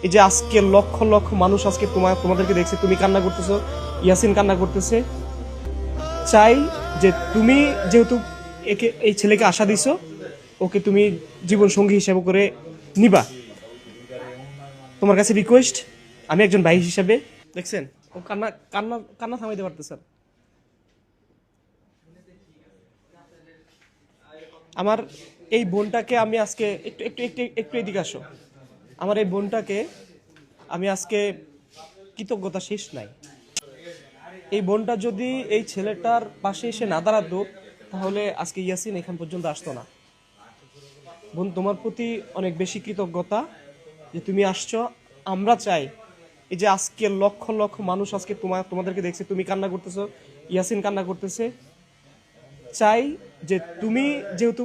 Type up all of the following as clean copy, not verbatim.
এই যে আজকে লক্ষ লক্ষ মানুষ আজকে তোমাদেরকে দেখছে, তুমি কান্না করতেছো, ইয়াসিন কান্না করতেছে। চাই যে তুমি যেহেতু এই ছেলেকে আশা দিছো, ওকে তুমি জীবন সঙ্গী হিসেবে করে নিবা। তোমার কাছে রিকোয়েস্ট, আমি একজন ভাই হিসেবে, দেখছেন ও কান্না কান্না কান্না থামাইতে পারতেছে। আমার এই বোনটাকে আমি আজকে একটু একটু একটু একটু এদিকে আসো। আমার এই বোনটাকে আমি আজকে কৃতজ্ঞতা শেষ নাই। এই বোনটা যদি এই ছেলেটার পাশে এসে না দাঁড়াতো, তাহলে আজকে ইয়াসিন এখান পর্যন্ত আসতো না। বোন, তোমার প্রতি অনেক বেশি কৃতজ্ঞতা যে তুমি আসছো। আমরা চাই এই যে আজকে লক্ষ লক্ষ মানুষ আজকে তোমাদেরকে দেখছে, তুমি কান্না করতেছো, ইয়াসিন কান্না করতেছে। চাই যে তুমি যেহেতু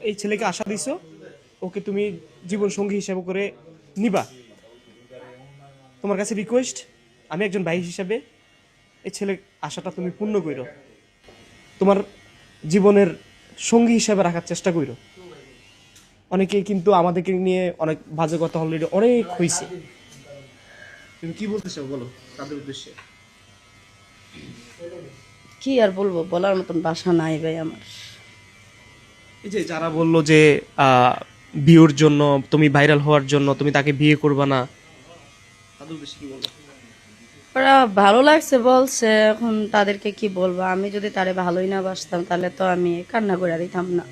এই ছেলেকে আশা দিছো, ওকে তুমি জীবন সঙ্গী হিসেবে করে নিবা। তোমার কাছে রিকোয়েস্ট, আমি একজন ভাই হিসেবে এই ছেলের আশাটা তুমি পূর্ণ করো, তোমার জীবনের সঙ্গী হিসেবে রাখার চেষ্টা করো। অনেকেই কিন্তু আমাদেরকে নিয়ে অনেক বাজে কথা অলরেডি অনেক হয়েছে। তুমি কি বলতে চাও বলো তাদের উদ্দেশ্যে? কি আর বলবো, বলার মতন ভাষা নাই ভাই আমার। এই যে যারা বললো যে বিয়ের জন্য, তুমি ভাইরাল হওয়ার জন্য তুমি তাকে বিয়ে করবা না, তাদের উদ্দেশ্যে কি বলবো? ওরা ভালো লাগছে বলছে, এখন তাদেরকে কি বলবো। আমি যদি তারে ভালোই না বাসতাম তাহলে তো আমি কান্না করে দিতাম না।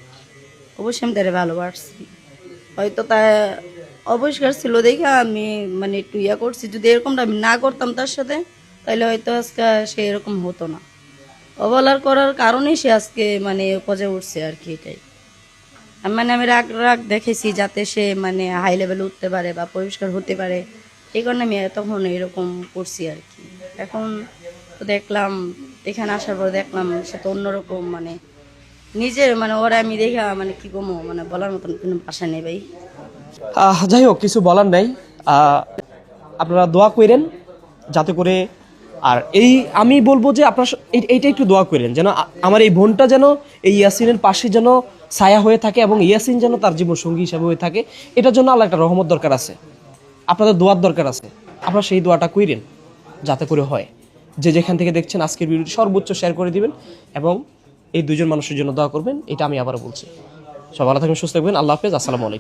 অবশ্যই আমি তারে ভালোবাসছি, হয়তো তা অপরিষ্কার ছিল দেখে আমি মানে একটু ইয়া করছি। যদি এরকমটা আমি না করতাম তার সাথে, তাহলে হয়তো আজকে সে এরকম হতো না। অবলার করার কারণেই সে আজকে মানে পজে উঠছে আর কি। এটাই মানে আমি রাগ রাগ দেখেছি যাতে সে মানে হাই লেভেলে উঠতে পারে বা পরিষ্কার হতে পারে, এই কারণে আমি তখন এরকম করছি আর কি। এখন তো দেখলাম, এখানে আসার পর দেখলাম সে তো অন্যরকম, মানে নিজের মানে ওরা আমি দেখা মানে কি কমো, মানে বলার মতন কোনো ভাষা নেই ভাই। যাই হোক, কিছু বলার নাই। আপনারা দোয়া করেন যাতে করে, আর এই আমি বলবো যে আপনারা এইটা একটু দোয়া করেন যেন আমার এই বোনটা যেন এই ইয়াসিনের পাশে যেন ছায়া হয়ে থাকে এবং ইয়াসিন যেন তার জীবন সঙ্গী হিসাবে হয়ে থাকে। এটার জন্য আল্লাহ একটা রহমত দরকার আছে, আপনাদের দোয়ার দরকার আছে। আপনারা সেই দোয়াটা করেন যাতে করে হয়। যে যেখান থেকে দেখছেন আজকের ভিডিওটি সর্বোচ্চ শেয়ার করে দিবেন এবং এই দুজন মানুষের জন্য দোয়া করবেন। এটা আমি আবারও বলছি। সব ভালো থাকবেন, সুস্থ থাকবেন। আল্লাহ হাফেজ, আসসালামু আলাইকুম।